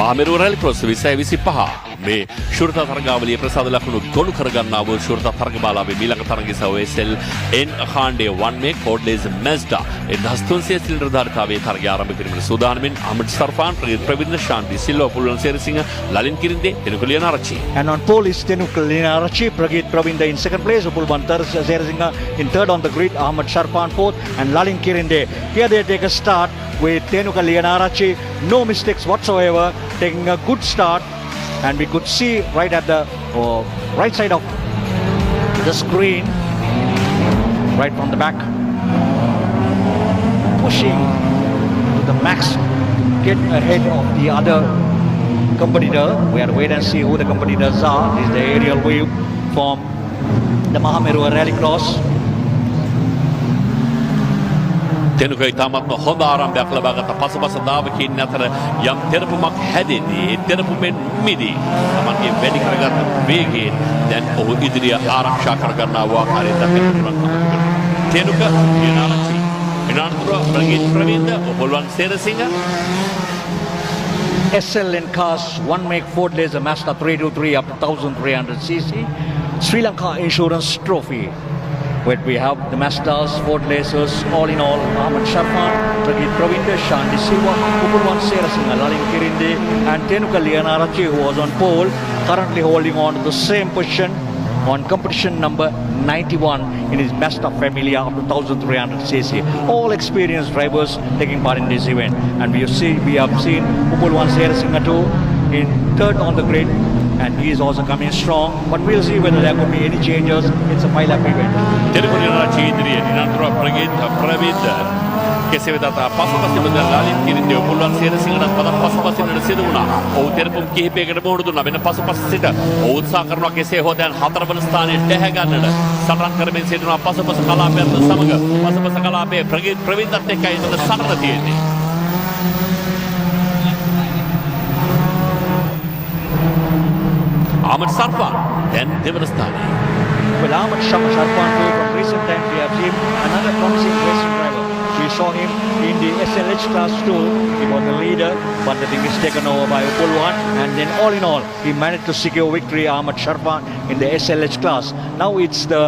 මහමෙරුව රැලි ක්‍රොස් 2025 මේ ශුරතා තරගාවලියේ ප්‍රසාද ලකුණු ගොනු කරගන්නා වූ ශුරතා තරගමාලාවේ මීළඟ තරගයේ සවේසෙල් එන් අඛාණ්ඩයේ 1 මේ කෝඩ්ලේස් මැස්ඩා 1300 සිලින්ඩර් ධාරිතාවේ තරගය ආරම්භ කිරීමට සූදානමින් අහමඩ් සර්ෆාන් ප්‍රවීණ ශාන්ති Silva පුල්වන් Serasinghe ලලින් කිරින්දේ තෙනුක Liyanarachchi. And on pole is Tenuk Lianarachi, Pragit Pravinda in second place, Upulban Serasinga in third on the grid, Ahmad Sharfan fourth, and Lalin Kirinde. Here they take a start with Tenuk Lianarachi, no mistakes whatsoever, taking a good start, and we could see right at the right side of the screen, right from the back, pushing to the max to get ahead of the other competitor. We have to wait and see who the competitors are. This is the aerial view from the Mahameru Rallycross. තෙනුක ඉතාමත්ම හොඳ ආරම්භයක් ලබාගත් පසුපස දාවකීන් අතර යම් තෙරපුමක් හැදෙන්නේ ඒ තෙරපුමෙන් මිදී තමන්ගේ වැඩි කරගත් වේගයෙන් දැන් ඔහු ඉදිරිය ආරක්ෂා කරගන්නා වූ ආකාරය දක්වන්න පුළුවන්. තෙනුක Liyanarachchi විනාඩුතුර Prageeth ප්‍රවීන්ද ඔබල්වන් Serasinghe SLN cars, one make Ford Laser Mazda 323 up to 1300cc. Sri Lanka Insurance Trophy. Where we have the Mazdas, Ford Lasers, all in all, Ahmad Sharfan, Pragit Pravinda, Shanti Silva, Upulwan Serasinga, Lalin Kirinde, and Tenuka Lianarachi, who was on pole, currently holding on to the same position on competition number 91 in his Mazda Familia up to 1300cc. All experienced drivers taking part in this event. And we have seen Upulwan Serasinga too in third on the grid. And he is also coming strong, but we'll see whether there could be any changes. It's a pile-up event. Tenuka ඉදිරියේ නිරන්තර ප්‍රගීත් ප්‍රවීන්ද කෙසේ වෙතත් පසුපසින් ලාලින් කිරින්දේ ඔබල්වන් සේරසිංහට පද පසුපසින් සිදු වුණා. ඔහු තෙරපුම් කිහිපයකට මුහුණ දුන්නා. වෙන පසුපස සිට ඔහු උත්සාහ කරනවා කෙසේ හෝ දැන් හතරවන ස්ථානයේ ඩැහැ ගන්නට. සටන් කරමින් සිටිනවා පසුපස කලාපයත් සමග. පසුපස කලාපයේ ප්‍රගීත් ප්‍රවීන්දත් එක්කයි එතන සටන තියෙන්නේ. Ahmad Sharfan then දෙවන ස්ථානයේ. Well, Ahmad Sharfan too, from recent times we have seen another promising racing driver. We saw him in the SLH class too. He was the leader, but the thing is taken over by Upulwan. And then all in all, he managed to secure victory, Ahmad Sharfan, in the SLH class. Now it's the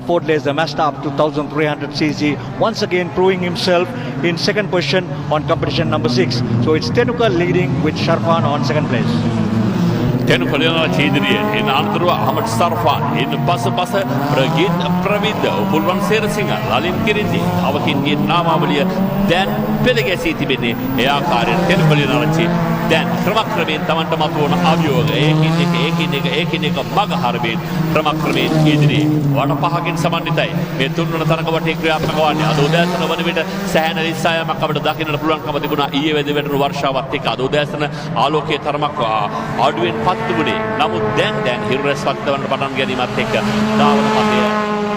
Ford Laser Mazda up to 1300cc, once again proving himself in second position on competition number 6. So it's Tenuka leading with Sharfan on second place. තෙනුක Liyanarachchi ඉදිරියේ එන අනතුරුව අහමඩ් සර්ෆාන් එන පසුපස ප්‍රගීත් ප්‍රවීන්ද උපුල්වන් සේරසිංහ ලලින් කිරින්දි අවකින්ගේ නාමාවලිය දැන් පෙළගැසී තිබෙන්නේ ඒ ආකාරයෙන් තෙනුක ලියනාරච්චි දැන් ක්‍රමක්‍රමයෙන් තමන්ට මතුවන අභියෝග ඒකින් එක මග හරමින් ක්‍රමක්‍රමයෙන් ඉදිරියේ වඩ පහකින් සමන්විතයි මේ තුන්වන තරග වටේ ක්‍රියාත්මක වන්නේ අද උදෑසන වන විට සෑහෙන ඉස්සායමක් අපිට දකින්නට පුළුවන්කම තිබුණා ඊයේ වෙද වැටුණු වර්ෂාවත් එක්ක අද උදෑසන ආලෝකයේ තරමක් අඩුවෙන් පත්තුනේ. නමුත් දැන් හිරු රැස් වත්තවන්න පටන් ගැනීමත් එක්ක ධාවන පතය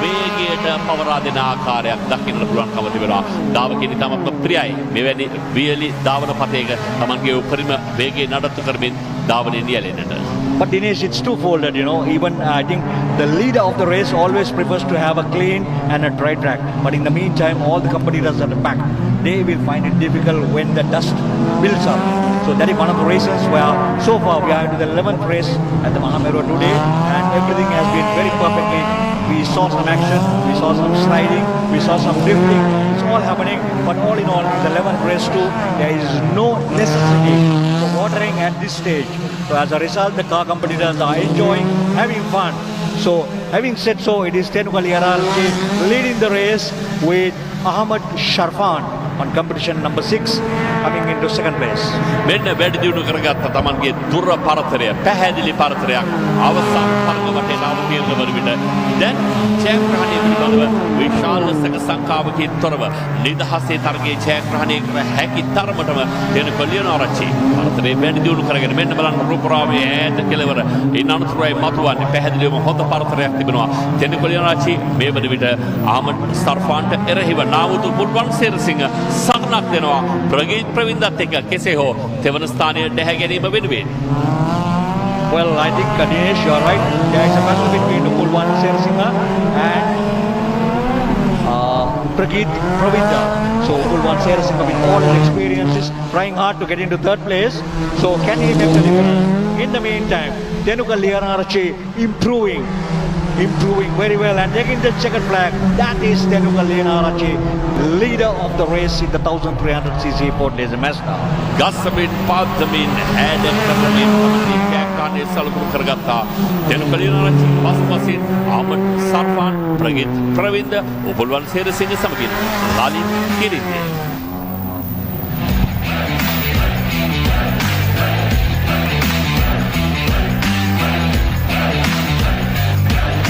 වේගයට පවරා දෙන ආකාරයක් දකින්නට පුළුවන්කම තිබෙනවා. ධාවකයන් තමන්ට ප්‍රියයි මෙවැනි වියලි ධාවන පතයක තමන්ගේ උපරිම වේගය නඩත්තු කරමින් ධාවනයේ නියැලෙන්නට. But Dinesh, it's two-folded, you know. Even I think the leader of the race always prefers to have a clean and a dry track. But in the meantime, all the competitors at the back, they will find it difficult when the dust builds up. So that is one of the reasons where so far we are into the 11th race at the Mahameru today, and everything has been very perfectly. We saw some action, we saw some sliding, we saw some drifting. It's all happening, but all in all, in the 11th race too, there is no necessity for watering at this stage. So as a result, the car competitors are enjoying, having fun. So having said so, it is Tenuka Lianarachi leading the race with Ahmad Sharfan on competition number 6 coming into second place. මෙන්න වැඩි දියුණු කරගත්ත තමන්ගේ දුර පරතරය පැහැදිලි පරතරයක් අවසන් තරග වටේ අවතීර්ණ වන විට දැන් ජයග්‍රහණය පිළිබඳව විශාල සංඛ්‍යාවකින් තොරව නිදහසේ තරගයේ ජයග්‍රහණය කර හැකි තරමටම තෙනුක ලියනාරච්චි පරතරය වැඩි දියුණු කරගෙන මෙන්න බලන්න රූපරාමයේ ඈත කෙළවර ඉන්න අනුතරයි මතුවන්නේ පැහැදිලිවම හොඳ පරතරයක් තිබෙනවා. තෙනුක ලියනාරච්චි මේ වන විට ආමඩ් සර්ෆාන්ට එරෙහිව නාවුතු පුල්වන් සේරසිංහ සටනක් දෙනවා ප්‍රගීත් ප්‍රවීන්දත් එක්ක කෙසේ හෝ තෙවන ස්ථානයේ ඩැහැ ගැනීම වෙනුවෙන්. Well, I think Dinesh, you are right. There is a battle between Upulwan Serasinga and Prageet Pravinda. So Pulwan Serasinga with all his experiences, trying hard to get into third place. So can he make the difference? In the meantime, Tenuka Lianarachi improving very well and taking the checkered flag. That is Tenuka Lianarachi, leader of the race in the 1300cc Ford Laser Mazda. ගස්සමින් පාද්දමින් හැඩ කරමින් තමයි කෑකානේ සලකුණු කරගත්තා. දෙනුක ලියනාරච්චි පසුපසින් ආමඩ් සර්ෆාන් ප්‍රගීත් ප්‍රවින්ද උපුල්වන් සේරසිංහ සමගින් ලාලින් කිරින්දේ.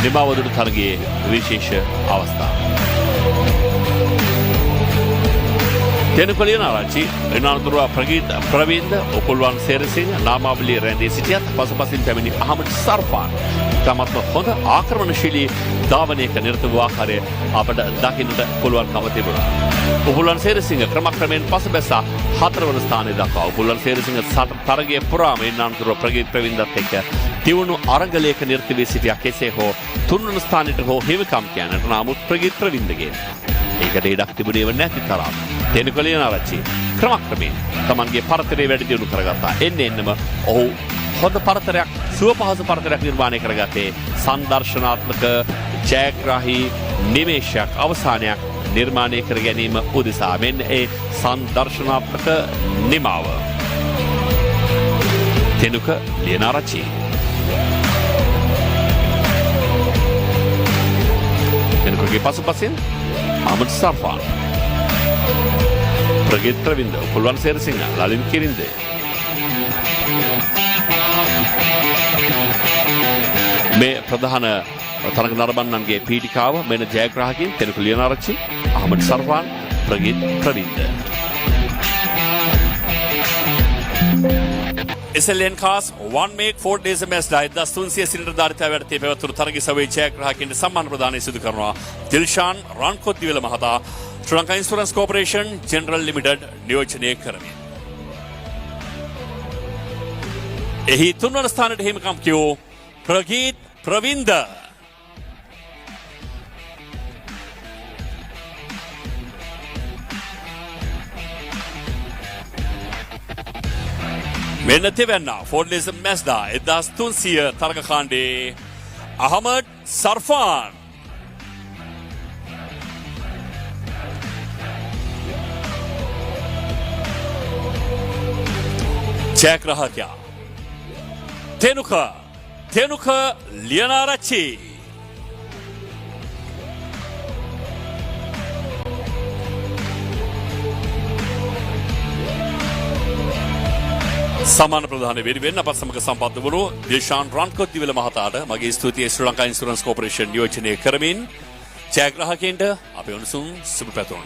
නිබවදුරු තරගයේ විශේෂ අවස්ථා. දෙනුක ලියනාරච්චි එනතුරුව ප්‍රගීත් ප්‍රවින්ද උපුල්වන් සේරසිංහ නාමාවලිය රැඳී සිටියත් පසුපසින් පැමිණි අහමඩ් සර්ෆාන් තමත්ම හොඳ ආක්‍රමණශීලී ධාවනයක නිරත වූ ආකාරය අපට දකින්නට පුළුවන්කම තිබුණා. උපුල්වන් සේරසිංහ ක්‍රමක්‍රමයෙන් පසුබැසා 4 වන ස්ථානය දක්වා උපුල්වන් සේරසිංහ තරගයේ පුරාම එනතුරුව ප්‍රගීත් ප්‍රවින්දත් එක්ක තිවුණු අරගලයක නිරත වී සිටියා. කෙසේ හෝ 3 වන ස්ථානයට හෝ හිමිකම් කියන්නට නමුත් ප්‍රගීත් ප්‍රවින්දගේ ඒකට ඉඩක් තිබුණේව නැති තරම්. දෙනුක ලියනාරච්චි ක්‍රමක්‍රමයෙන් තමන්ගේ පරතරය වැඩි දියුණු කරගත්තා. එන්නම ඔහු හොඳ පරතරයක් සුව පහසු පරතරයක් නිර්මාණය කරගත්තේ සංදර්ශනාත්මක ජයග්‍රාහී නිමේෂයක් අවසානයක් නිර්මාණය කර ගැනීම උදෙසා. මෙන්න ඒ සංදර්ශනාත්මක නිමාව දෙනුක ලියනාරච්චි. දෙනුකගේ පසුපසින් ආමඩ් සර්ෆාන් ප්‍රගීත් ප්‍රවින්ද උපුල්වන් සේරසිංහ ලාලින් කිරින්දේ. මේ ප්‍රධාන තරග නරඹන්නන්ගේ පීඨිකාව මෙන්න ජයග්‍රාහකින් Denuka Liyanarachchi Amad Sarfan Prageeth Pravinda. SLN Cars One Make Ford Laser Mazda 1300 cylinder ධාරිතව යටතේ පැවැත්වුණු තරග සවයේ ජයග්‍රාහකින්ට සම්මාන ප්‍රදානය සිදු කරනවා දිල්ෂාන් රන්කොත්දිවල මහතා Sri Lanka insurance corporation general limited නියෝජනය කරමින්. එහි 3 වන ස්ථානයට හිමිකම් කියූ ප්‍රගීත් ප්‍රවින්ද. මෙන්න තෙවැන්න ෆෝඩ් ලේසර් මැස්ඩා 1300 තරග කාණ්ඩේ අහමඩ් සර්ෆාන්. ජයග්‍රාහකයා තෙනුක ලියනාරච්චි. සමාන ප්‍රධාන වෙන්න අපත් සමග සම්බන්ධ වුණු දිල්ෂාන් රන්කොත්දිවල මහතාට මගේ ස්තුතිය ශ්‍රී ලංකා ඉන්ෂුරන්ස් කෝපරේෂන් නියෝජනය කරමින් ජයග්‍රාහකයන්ට අපේ උණුසුම් සුබ පැතුම්.